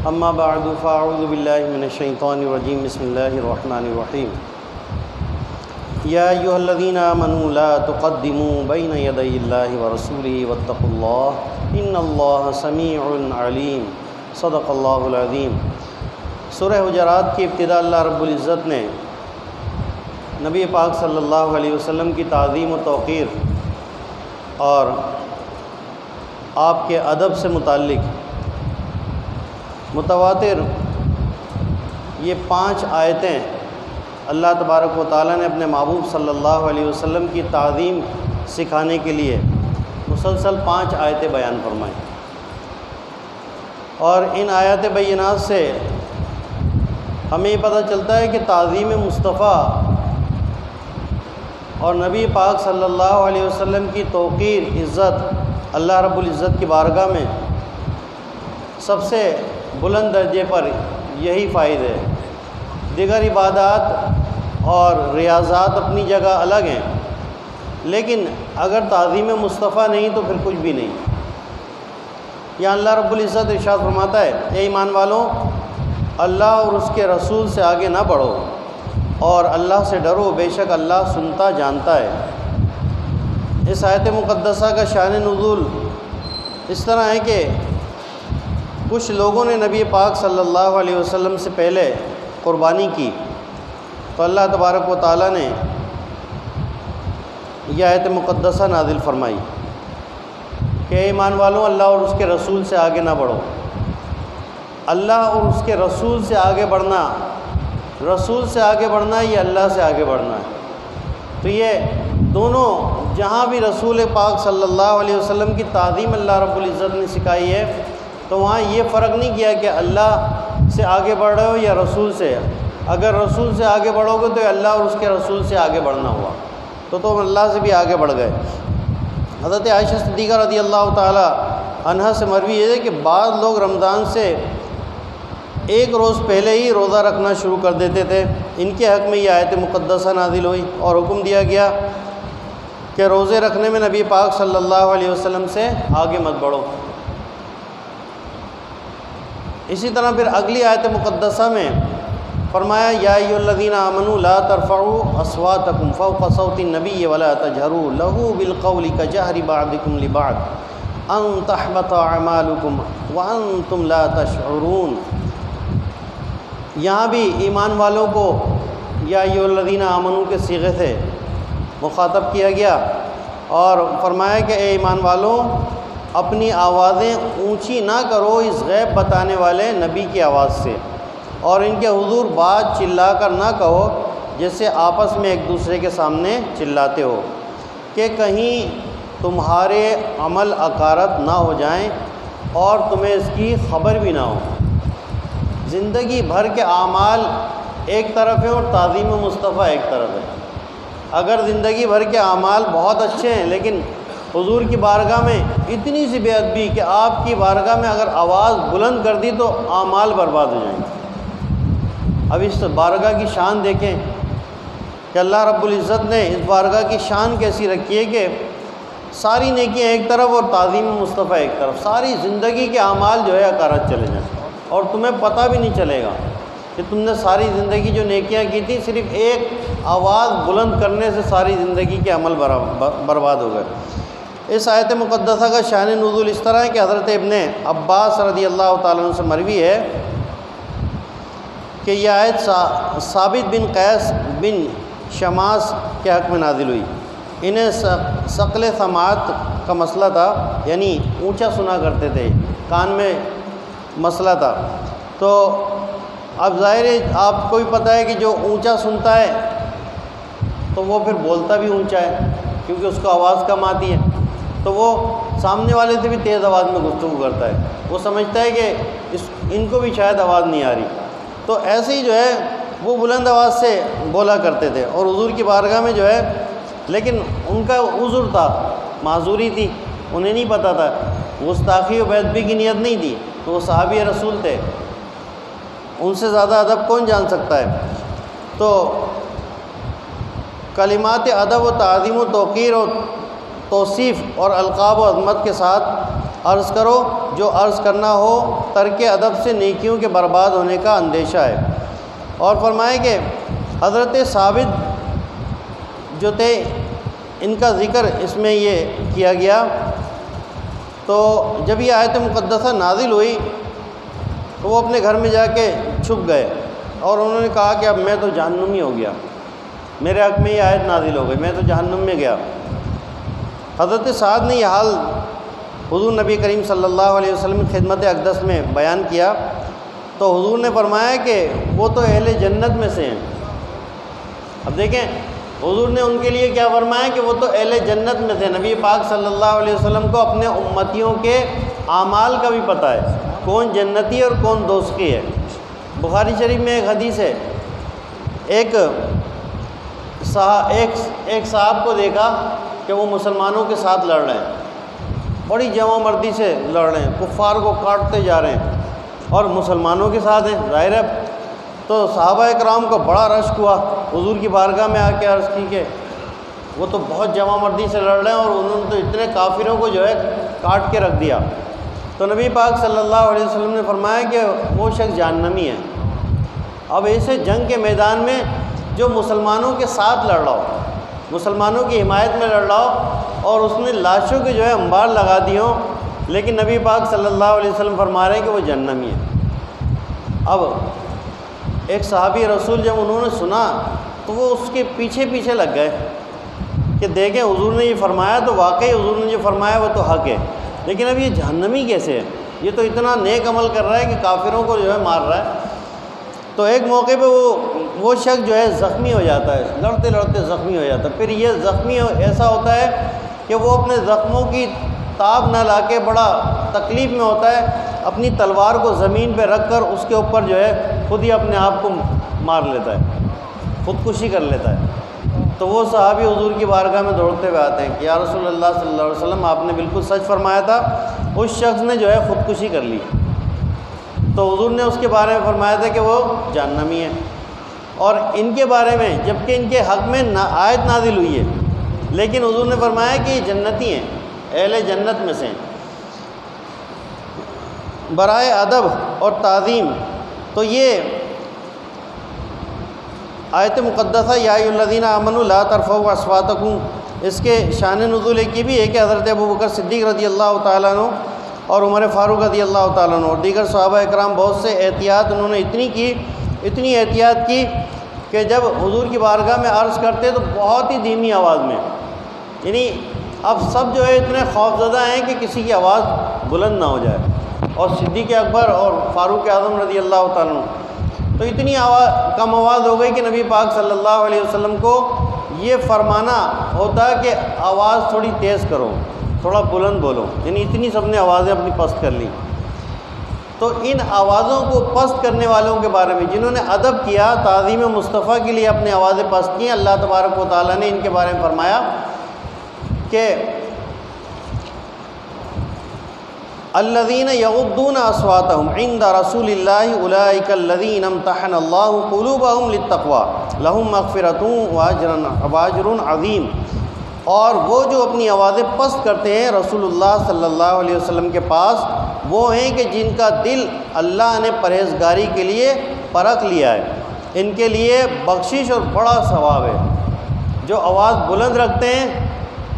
اما بعد فاعوذ باللہ من الشیطان الرجیم بسم اللہ الرحمن الرحیم یا ایھا الذین آمنوا لا تقدموا بین یدی اللہ ورسولہ واتقوا اللہ ان اللہ سمیع علیم صدق اللہ العظیم۔ سورہ حجرات کی ابتدا اللہ رب العزت نے نبی پاک صلی اللہ علیہ وسلم کی تعظیم و توقیر اور آپ کے ادب سے متعلق متواتر یہ 5 آیتیں اللہ تبارک و تعالیٰ نے اپنے محبوب صلی اللہ علیہ وسلم کی تعظیم سکھانے کے لیے مسلسل 5 آیتیں بیان فرمائیں، اور ان آیات بینات سے ہمیں یہ پتہ چلتا ہے کہ تعظیم مصطفیٰ اور نبی پاک صلی اللہ علیہ وسلم کی توقیر عزت اللہ رب العزت کی بارگاہ میں سب سے بلند درجے پر یہی فائد ہے۔ دیگر عبادات اور ریاضات اپنی جگہ الگ ہیں، لیکن اگر تعظیم مصطفیٰ نہیں تو پھر کچھ بھی نہیں۔ یہاں اللہ رب العزت ارشاد فرماتا ہے، اے ایمان والوں، اللہ اور اس کے رسول سے آگے نہ بڑھو اور اللہ سے ڈرو، بے شک اللہ سنتا جانتا ہے۔ اس آیت مقدسہ کا شان نزول اس طرح ہے کہ کچھ لوگوں نے نبی پاک صلی اللہ علیہ وسلم سے پہلے قربانی کی، تو اللہ تبارک و تعالیٰ نے یہ آیت مقدسہ نازل فرمائی کہ اے ایمان والوں، اللہ اور اس کے رسول سے آگے نہ بڑھو۔ اللہ اور اس کے رسول سے آگے بڑھنا، رسول سے آگے بڑھنا یہ اللہ سے آگے بڑھنا ہے۔ تو یہ دونوں جہاں بھی رسول پاک صلی اللہ علیہ وسلم کی تعظیم اللہ رب العزت نے سکھائی ہے، تو وہاں یہ فرق نہیں کیا کہ اللہ سے آگے بڑھ رہے ہو یا رسول سے۔ اگر رسول سے آگے بڑھو گے تو اللہ اور اس کے رسول سے آگے بڑھنا ہوا، تو تم اللہ سے بھی آگے بڑھ گئے۔ حضرت عائشہ صدیقہ رضی اللہ تعالی عنہا سے مروی ہے کہ بعض لوگ رمضان سے 1 روز پہلے ہی روزہ رکھنا شروع کر دیتے تھے۔ ان کے حق میں یہ آیت مقدسہ نازل ہوئی اور حکم دیا گیا کہ روزے رکھنے میں نبی پاک صلی اللہ علیہ وسلم سے آگے مت بڑھو۔ اسی طرح پھر اگلی آیت مقدسہ میں فرمایا، یا ایھا الذین آمنوا لا ترفعوا اصواتکم فوق صوت النبی ولا تجہروا لہ بالقول کجہر بعضکم لبعض ان تحبط اعمالکم وانتم لا تشعرون۔ یہاں بھی ایمان والوں کو یا ایھا الذین آمنوا کے صیغے سے مخاطب کیا گیا اور فرمایا کہ اے ایمان والوں، اپنی آوازیں اونچی نہ کرو اس غیب بتانے والے نبی کی آواز سے، اور ان کے حضور بات چلا کر نہ کہو جیسے آپس میں ایک دوسرے کے سامنے چلاتے ہو، کہ کہیں تمہارے عمل اکارت نہ ہو جائیں اور تمہیں اس کی خبر بھی نہ ہو۔ زندگی بھر کے اعمال ایک طرف ہیں اور تعظیم مصطفیٰ ایک طرف ہے۔ اگر زندگی بھر کے اعمال بہت اچھے ہیں لیکن حضور کی بارگاہ میں اتنی سی بے ادبی کہ آپ کی بارگاہ میں اگر آواز بلند کر دی تو اعمال برباد ہو جائیں گے۔ اب اس بارگاہ کی شان دیکھیں کہ اللہ رب العزت نے اس بارگاہ کی شان کیسی رکھی ہے کہ ساری نیکیاں ایک طرف اور تعظیم مصطفیٰ ایک طرف، ساری زندگی کے اعمال جو ہے اکارت چلے جائیں اور تمہیں پتہ بھی نہیں چلے گا کہ تم نے ساری زندگی جو نیکیاں کی تھی، صرف ایک آواز بلند کرنے سے ساری زندگی کے عمل برباد ہو گئے۔ اس آیت مقدسہ کا شان نزول اس طرح ہے کہ حضرت ابن عباس رضی اللہ تعالیٰ عنہ سے مروی ہے کہ یہ آیت ثابت بن قیس بن شماس کے حق میں نازل ہوئی۔ انہیں ثقل سماعت کا مسئلہ تھا، یعنی اونچا سنا کرتے تھے، کان میں مسئلہ تھا۔ تو اب ظاہر ہے آپ کو بھی پتہ ہے کہ جو اونچا سنتا ہے تو وہ پھر بولتا بھی اونچا ہے، کیونکہ اس کو آواز کم آتی ہے، تو وہ سامنے والے سے بھی تیز آواز میں گفتگو کرتا ہے۔ وہ سمجھتا ہے کہ ان کو بھی شاید آواز نہیں آ رہی، تو ایسے ہی جو ہے وہ بلند آواز سے بولا کرتے تھے اور حضور کی بارگاہ میں جو ہے، لیکن ان کا عذر تھا، معذوری تھی، انہیں نہیں پتہ تھا، گستاخی و بے ادبی کی نیت نہیں تھی، تو وہ صحابی رسول تھے، ان سے زیادہ ادب کون جان سکتا ہے۔ تو کلمات ادب و تعظیم و توقیر و توصیف اور القاب و عظمت کے ساتھ عرض کرو جو عرض کرنا ہو، ترک ادب سے نیکیوں کے برباد ہونے کا اندیشہ ہے۔ اور فرمائے کہ حضرت ثابت جو تھے ان کا ذکر اس میں یہ کیا گیا۔ تو جب یہ آیت مقدسہ نازل ہوئی تو وہ اپنے گھر میں جا کے چھپ گئے اور انہوں نے کہا کہ اب میں تو جہنمی ہو گیا، میرے حق میں یہ آیت نازل ہو گئی، میں تو جہنم میں گیا۔ حضرت سعد نے یہ حال حضور نبی کریم صلی اللہ علیہ وسلم کی خدمت اقدس میں بیان کیا تو حضور نے فرمایا کہ وہ تو اہل جنت میں سے ہیں۔ اب دیکھیں حضور نے ان کے لیے کیا فرمایا کہ وہ تو اہل جنت میں تھے۔ نبی پاک صلی اللہ علیہ وسلم کو اپنے امتیوں کے اعمال کا بھی پتہ ہے، کون جنتی اور کون دوزخی ہے۔ بخاری شریف میں ایک حدیث ہے، ایک صاحب کو دیکھا کہ وہ مسلمانوں کے ساتھ لڑ رہے ہیں، بڑی جمع مردی سے لڑ رہے ہیں، کفار کو کاٹتے جا رہے ہیں اور مسلمانوں کے ساتھ ہیں، ظاہر ہے۔ تو صحابہ اکرام کو بڑا رشک ہوا، حضور کی بارگاہ میں آ کے عرض کی کہ وہ تو بہت جمع مردی سے لڑ رہے ہیں اور انہوں نے تو اتنے کافروں کو جو ہے کاٹ کے رکھ دیا۔ تو نبی پاک صلی اللہ علیہ وسلم نے فرمایا کہ وہ شخص جہنمی ہے۔ اب ایسے جنگ کے میدان میں جو مسلمانوں کے ساتھ لڑ رہا ہو، مسلمانوں کی حمایت میں لڑ رہا ہو اور اس نے لاشوں کے جو ہے انبار لگا دی ہوں، لیکن نبی پاک صلی اللہ علیہ وسلم فرما رہے ہیں کہ وہ جہنمی ہے۔ اب ایک صحابی رسول جب انہوں نے سنا تو وہ اس کے پیچھے پیچھے لگ گئے کہ دیکھیں حضور نے یہ فرمایا تو واقعی حضور نے جو فرمایا وہ تو حق ہے، لیکن اب یہ جہنمی کیسے ہے؟ یہ تو اتنا نیک عمل کر رہا ہے کہ کافروں کو جو ہے مار رہا ہے۔ تو ایک موقع پہ وہ شخص جو ہے زخمی ہو جاتا ہے، لڑتے لڑتے زخمی ہو جاتا ہے۔ پھر یہ زخمی ایسا ہوتا ہے کہ وہ اپنے زخموں کی تاب نہ لا کے بڑا تکلیف میں ہوتا ہے، اپنی تلوار کو زمین پہ رکھ کر اس کے اوپر جو ہے خود ہی اپنے آپ کو مار لیتا ہے، خودکشی کر لیتا ہے۔ تو وہ صحابی حضور کی بارگاہ میں دوڑتے ہوئے آتے ہیں کہ یا رسول اللہ صلی اللہ علیہ وسلم، آپ نے بالکل سچ فرمایا تھا، اس شخص نے جو ہے خودکشی کر لی۔ تو حضور نے اس کے بارے میں فرمایا تھا کہ وہ جہنمی ہے، اور ان کے بارے میں جبکہ ان کے حق میں آیت نازل ہوئی ہے، لیکن حضور نے فرمایا کہ یہ جنتی ہیں، اہل جنت میں سے ہیں۔ برائے ادب اور تعظیم تو یہ آیت مقدسہ یا ایھا الذین آمنوا لا ترفعوا اصواتکم، اس کے شان نزول ایک یہ بھی ہے کہ حضرت ابوبکر صدیق رضی اللہ تعالیٰ عنہ اور عمر فاروق رضی اللہ تعالیٰ عنہ اور دیگر صحابہ اکرام بہت سے احتیاط انہوں نے اتنی احتیاط کی کہ جب حضور کی بارگاہ میں عرض کرتے تو بہت ہی دھیمی آواز میں، یعنی اب سب جو ہے اتنے خوفزدہ ہیں کہ کسی کی آواز بلند نہ ہو جائے، اور صدیق اکبر اور فاروق اعظم رضی اللہ تعالیٰ عنہ تو اتنی کم آواز ہو گئی کہ نبی پاک صلی اللہ علیہ وسلم کو یہ فرمانا ہوتا کہ آواز تھوڑی تیز کرو، تھوڑا بلند بولو، یعنی اتنی سب نے آوازیں اپنی پست کر لیں۔ تو ان آوازوں کو پست کرنے والوں کے بارے میں جنہوں نے ادب کیا، تعظیم مصطفیٰ کے لیے اپنی آوازیں پست کی، اللہ تبارک و تعالیٰ نے ان کے بارے میں فرمایا کہ الذین یغضون اصواتهم عند رسول اللہ اولئک الذین امتحن اللہ قلوبهم للتقوی لہم مغفرۃ واجر عظیم۔ اور وہ جو اپنی آوازیں پست کرتے ہیں رسول اللہ صلی اللہ علیہ وسلم کے پاس، وہ ہیں کہ جن کا دل اللہ نے پرہیزگاری کے لیے پرکھ لیا ہے، ان کے لیے بخشش اور بڑا ثواب ہے۔ جو آواز بلند رکھتے ہیں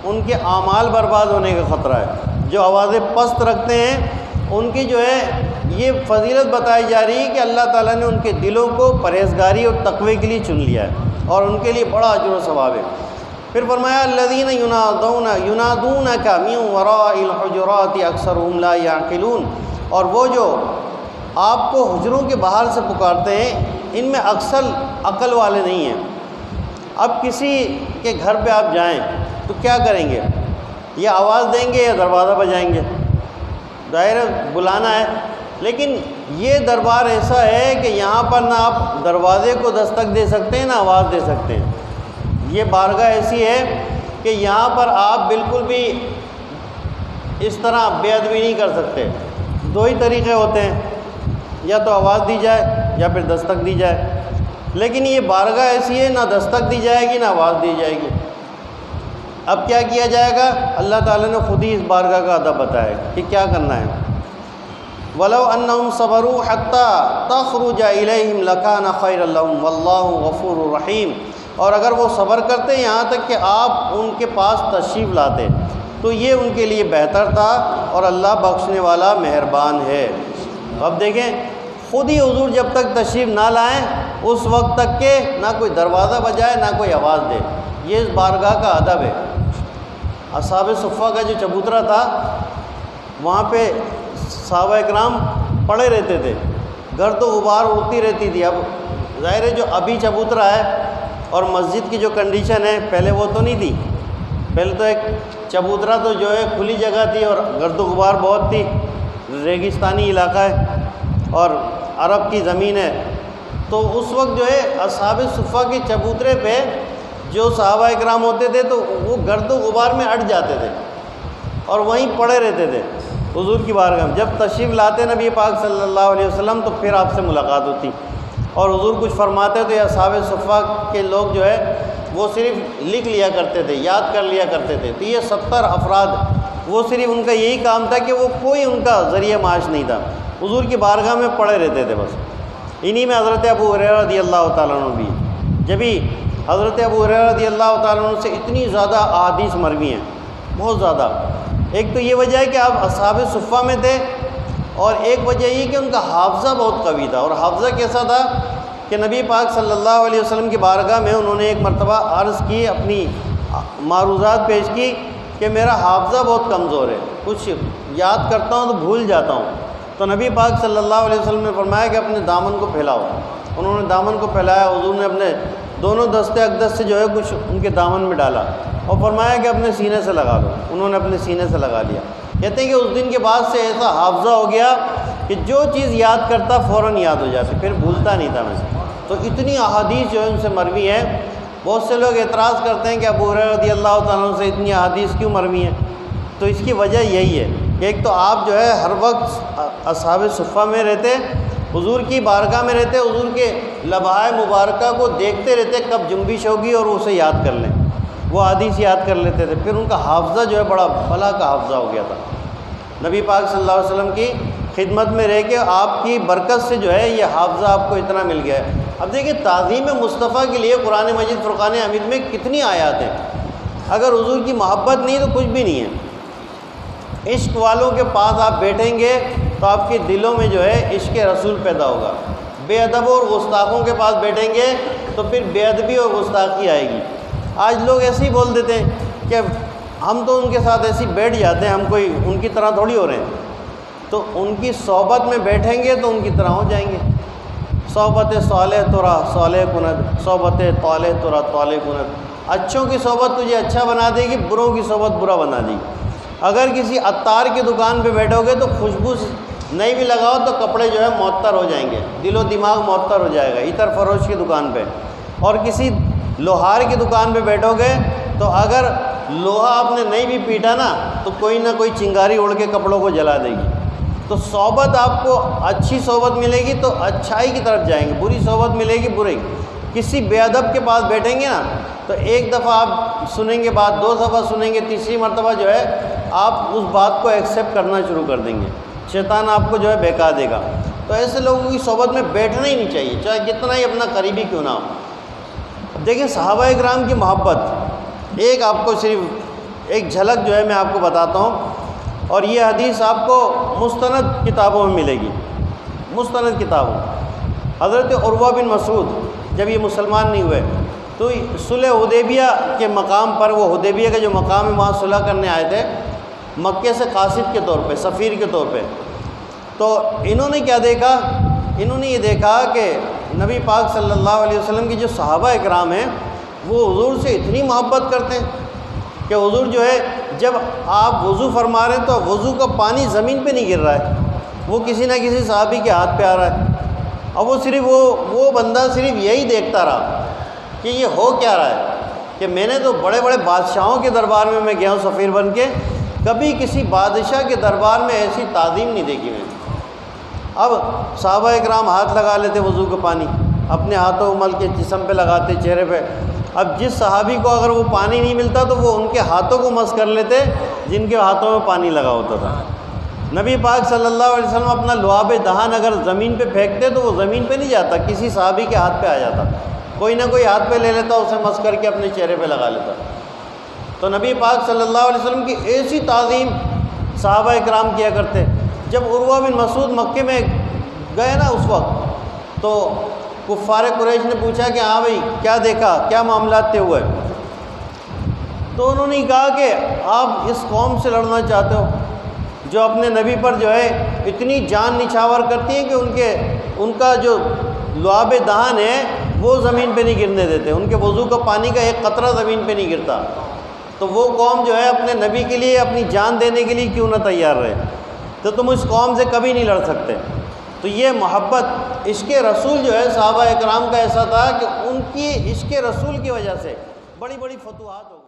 ان کے اعمال برباد ہونے کا خطرہ ہے، جو آوازیں پست رکھتے ہیں ان کی جو ہے یہ فضیلت بتائی جا رہی ہے کہ اللہ تعالیٰ نے ان کے دلوں کو پرہیزگاری اور تقوی کے لیے چن لیا ہے اور ان کے لیے بڑا اجر و ثواب ہے۔ پھر فرمایا الذین ینادونک من وراء الحجرات اکثرهم لا یعقلون، اور وہ جو آپ کو حجروں کے باہر سے پکارتے ہیں ان میں اکثر عقل والے نہیں ہیں۔ اب کسی کے گھر پہ آپ جائیں تو کیا کریں گے؟ یہ آواز دیں گے یا دروازہ بجائیں گے؟ ظاہر بلانا ہے، لیکن یہ دربار ایسا ہے کہ یہاں پر نہ آپ دروازے کو دستک دے سکتے ہیں نہ آواز دے سکتے ہیں۔ یہ بارگاہ ایسی ہے کہ یہاں پر آپ بالکل بھی اس طرح بے ادبی نہیں کر سکتے۔ دو ہی طریقے ہوتے ہیں، یا تو آواز دی جائے یا پھر دستک دی جائے، لیکن یہ بارگاہ ایسی ہے نہ دستک دی جائے گی نہ آواز دی جائے گی۔ اب کیا کیا جائے گا؟ اللہ تعالیٰ نے خود ہی اس بارگاہ کا ادب بتایا کہ کیا کرنا ہے۔ وَلَوْ أَنَّهُمْ صَبَرُوا حَتَّى تَخْرُجَ إِلَيْهِمْ لَكَانَ خَيْرًا لَهُمْ وَاللَّهُ غَفُورٌ رَحِيمٌ، اور اگر وہ صبر کرتے یہاں تک کہ آپ ان کے پاس تشریف لاتے تو یہ ان کے لیے بہتر تھا، اور اللہ بخشنے والا مہربان ہے۔ اب دیکھیں خود ہی حضور جب تک تشریف نہ لائیں اس وقت تک کہ نہ کوئی دروازہ بجائے نہ کوئی آواز دے، یہ اس بارگاہ کا ادب ہے۔ اصحاب صفہ کا جو چبوترا تھا وہاں پہ صحابہ اکرام پڑے رہتے تھے، گرد و غبار اڑتی رہتی تھی۔ اب ظاہر ہے جو ابھی چبوترا ہے اور مسجد کی جو کنڈیشن ہے پہلے وہ تو نہیں تھی۔ پہلے تو ایک چبوترا تو جو ہے کھلی جگہ تھی اور گرد و غبار بہت تھی، ریگستانی علاقہ ہے اور عرب کی زمین ہے، تو اس وقت جو ہے اصحاب صفہ کے چبوترے پہ جو صحابہ اکرام ہوتے تھے تو وہ گرد و غبار میں اٹ جاتے تھے اور وہیں پڑے رہتے تھے حضور کی بارگاہ میں۔ جب تشریف لاتے نبی پاک صلی اللہ علیہ وسلم تو پھر آپ سے ملاقات ہوتی اور حضور کچھ فرماتے تو اصحاب صفہ کے لوگ جو ہے وہ صرف لکھ لیا کرتے تھے، یاد کر لیا کرتے تھے۔ تو یہ 70 افراد وہ صرف ان کا یہی کام تھا کہ وہ کوئی ان کا ذریعہ معاش نہیں تھا، حضور کی بارگاہ میں پڑے رہتے تھے بس۔ انہی میں حضرت ابو ہریرہ رضی اللہ تعالیٰ عنہ بھی، جبھی حضرت ابو ہریرہ رضی اللہ تعالیٰ عنہ سے اتنی زیادہ احادیث مروی ہیں، بہت زیادہ۔ ایک تو یہ وجہ ہے کہ آپ اصحاب صفہ میں تھے، اور ایک وجہ یہ کہ ان کا حافظہ بہت قوی تھا۔ اور حافظہ کیسا تھا کہ نبی پاک صلی اللہ علیہ وسلم کی بارگاہ میں انہوں نے ایک مرتبہ عرض کی، اپنی معروضات پیش کی کہ میرا حافظہ بہت کمزور ہے، کچھ یاد کرتا ہوں تو بھول جاتا ہوں۔ تو نبی پاک صلی اللہ علیہ وسلم نے فرمایا کہ اپنے دامن کو پھیلاؤ۔ انہوں نے دامن کو پھیلایا، حضور نے اپنے دونوں دستے اقدس سے جو ہے کچھ ان کے دامن میں ڈالا اور فرمایا کہ اپنے سینے سے لگا لو۔ انہوں نے اپنے سینے سے لگا لیا۔ کہتے ہیں کہ اس دن کے بعد سے ایسا حافظہ ہو گیا کہ جو چیز یاد کرتا فوراً یاد ہو جاتی، پھر بھولتا نہیں تھا میں۔ تو اتنی احادیث جو ہے ان سے مروی ہے۔ بہت سے لوگ اعتراض کرتے ہیں کہ ابو ہریرہ رضی اللہ تعالیٰ عنہ سے اتنی احادیث کیوں مروی ہیں؟ تو اس کی وجہ یہی ہے کہ ایک تو آپ جو ہے ہر وقت اصحاب صفہ میں رہتے، حضور کی بارگاہ میں رہتے، حضور کے لمحہ مبارکہ کو دیکھتے رہتے کب جنبش ہوگی اور اسے یاد کر لیں، وہ حدیث یاد کر لیتے تھے۔ پھر ان کا حافظہ جو ہے بڑا بھلا کا حافظہ ہو گیا تھا۔ نبی پاک صلی اللہ علیہ وسلم کی خدمت میں رہ کے آپ کی برکت سے جو ہے یہ حافظہ آپ کو اتنا مل گیا ہے۔ اب دیکھیں تعظیم مصطفیٰ کے لیے قرآن مجید فرقان حمید میں کتنی آیات ہیں۔ اگر حضور کی محبت نہیں تو کچھ بھی نہیں ہے۔ عشق والوں کے پاس آپ بیٹھیں گے تو آپ کے دلوں میں جو ہے عشق رسول پیدا ہوگا۔ بے ادبوں اور گستاخوں کے پاس بیٹھیں گے تو پھر بے ادبی اور گستاخی آئے گی۔ آج لوگ ایسے ہی بول دیتے ہیں کہ ہم تو ان کے ساتھ ایسے ہی بیٹھ جاتے ہیں، ہم کوئی ان کی طرح تھوڑی ہو رہے ہیں۔ تو ان کی صحبت میں بیٹھیں گے تو ان کی طرح ہو جائیں گے۔ صحبت صالح ترا صالح کند، صحبت طالح ترا طالح کند۔ اچھوں کی صحبت تجھے اچھا بنا دے گی، بروں کی صحبت برا بنا دے گی۔ اگر کسی عطار کی دکان پہ بیٹھو گے تو خوشبو نہیں بھی لگاؤ تو کپڑے جو ہے معطر ہو جائیں گے، دل و دماغ معطر ہو جائے گا۔ عطر فروش کی دکان پہ اور کسی لوہار کی دکان پہ بیٹھو گے تو اگر لوہا آپ نے نہیں بھی پیٹا نا تو کوئی نہ کوئی چنگاری اڑ کے کپڑوں کو جلا دے گی۔ تو صحبت آپ کو اچھی صحبت ملے گی تو اچھائی کی طرف جائیں گے، بری صحبت ملے گی برے۔ کسی بے ادب کے پاس بیٹھیں گے نا تو ایک دفعہ آپ سنیں گے بات، دو دفعہ سنیں گے، تیسری مرتبہ جو ہے آپ اس بات کو ایکسیپٹ کرنا شروع کر دیں گے، شیطان آپ کو جو ہے بہکا دے گا۔ تو ایسے لوگوں کی صحبت میں بیٹھنا ہی نہیں چاہیے، چاہے جتنا ہی اپنا قریبی کیوں نہ ہو۔ دیکھیں صحابہ اکرام کی محبت، ایک آپ کو صرف ایک جھلک جو ہے میں آپ کو بتاتا ہوں، اور یہ حدیث آپ کو مستند کتابوں میں ملے گی، مستند کتابوں۔ حضرت عروہ بن مسعود جب یہ مسلمان نہیں ہوئے تو صلح حدیبیہ کے مقام پر، وہ حدیبیہ کا جو مقام ہے وہاں صلح کرنے آئے تھے مکے سے قاصد کے طور پہ، سفیر کے طور پہ۔ تو انہوں نے کیا دیکھا؟ انہوں نے یہ دیکھا کہ نبی پاک صلی اللہ علیہ وسلم کی جو صحابہ اکرام ہیں وہ حضور سے اتنی محبت کرتے ہیں کہ حضور جو ہے جب آپ وضو فرما رہے ہیں تو وضو کا پانی زمین پہ نہیں گر رہا ہے، وہ کسی نہ کسی صحابی کے ہاتھ پہ آ رہا ہے، اور وہ صرف وہ بندہ صرف یہی دیکھتا رہا کہ یہ ہو کیا رہا ہے۔ کہ میں نے تو بڑے بڑے بادشاہوں کے دربار میں گیا ہوں سفیر بن کے، کبھی کسی بادشاہ کے دربار میں ایسی تعظیم نہیں دیکھی میں نے۔ اب صحابہ اکرام ہاتھ لگا لیتے وضو کا پانی، اپنے ہاتھوں مل کے جسم پہ لگاتے، چہرے پہ۔ اب جس صحابی کو اگر وہ پانی نہیں ملتا تو وہ ان کے ہاتھوں کو مس کر لیتے جن کے ہاتھوں میں پانی لگا ہوتا تھا۔ نبی پاک صلی اللہ علیہ وسلم اپنا لعاب دہن اگر زمین پہ پھینکتے تو وہ زمین پہ نہیں جاتا، کسی صحابی کے ہاتھ پہ آ جاتا، کوئی نہ کوئی ہاتھ پہ لے لیتا، اسے مس کر کے اپنے چہرے پہ لگا لیتا۔ تو نبی پاک صلی اللہ علیہ وسلم کی ایسی تعظیم صحابہ اکرام کیا کرتے۔ جب عروہ بن مسعود مکے میں گئے نا اس وقت، تو کفار قریش نے پوچھا کہ ہاں بھائی کیا دیکھا، کیا معاملات طے ہوئے؟ تو انہوں نے کہا کہ آپ اس قوم سے لڑنا چاہتے ہو جو اپنے نبی پر جو ہے اتنی جان نچھاور کرتی ہے کہ ان کا جو لعاب دہن ہے وہ زمین پہ نہیں گرنے دیتے، ان کے وضو کا پانی کا ایک قطرہ زمین پہ نہیں گرتا، تو وہ قوم جو ہے اپنے نبی کے لیے اپنی جان دینے کے لیے کیوں نہ تیار رہے؟ تو تم اس قوم سے کبھی نہیں لڑ سکتے۔ تو یہ محبت عشق رسول جو ہے صحابہ اکرام کا ایسا تھا کہ ان کی عشق رسول کی وجہ سے بڑی بڑی فتوحات ہو